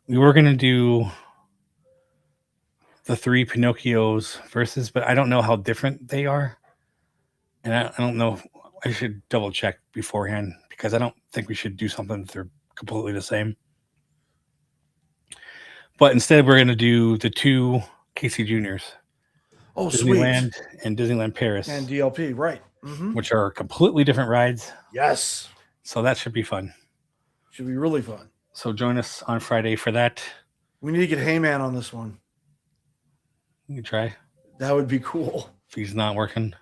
We were gonna do the 3 Pinocchios versus, but I don't know how different they are, and I don't know. I should double check beforehand because I don't think we should do something that they're completely the same. But instead, we're going to do the 2 Casey Juniors. Oh, Disneyland sweet. and Disneyland Paris. And DLP, right. Mm-hmm. Which are completely different rides. Yes. So that should be fun. Should be really fun. So join us on Friday for that. We need to get Heyman on this one. You can try. That would be cool. If he's not working.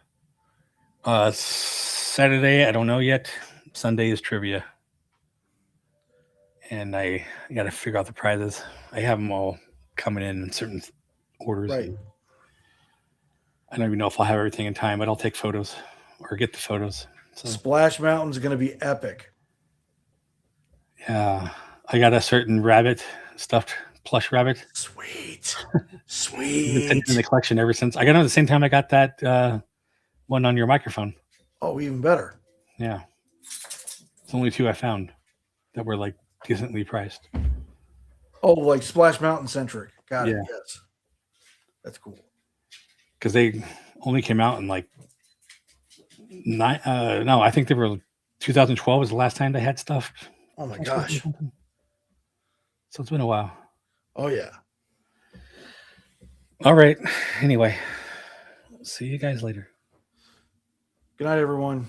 Saturday, I don't know yet. Sunday is trivia. And I got to figure out the prizes. I have them all coming in certain orders. Right. I don't even know if I'll have everything in time, but I'll take photos or get the photos. So, Splash Mountain's going to be epic. Yeah. I got a certain rabbit, stuffed plush rabbit. Sweet. It's in the collection ever since. I got it at the same time I got that one on your microphone. Oh, even better. Yeah. It's only 2 I found that were like decently priced. Oh, like Splash Mountain centric. Got it. Yeah. Yes. That's cool. Because they only came out in like no, I think they were 2012 was the last time they had stuff. Oh my gosh. So it's been a while. Oh yeah. All right. Anyway, see you guys later. Good night, everyone.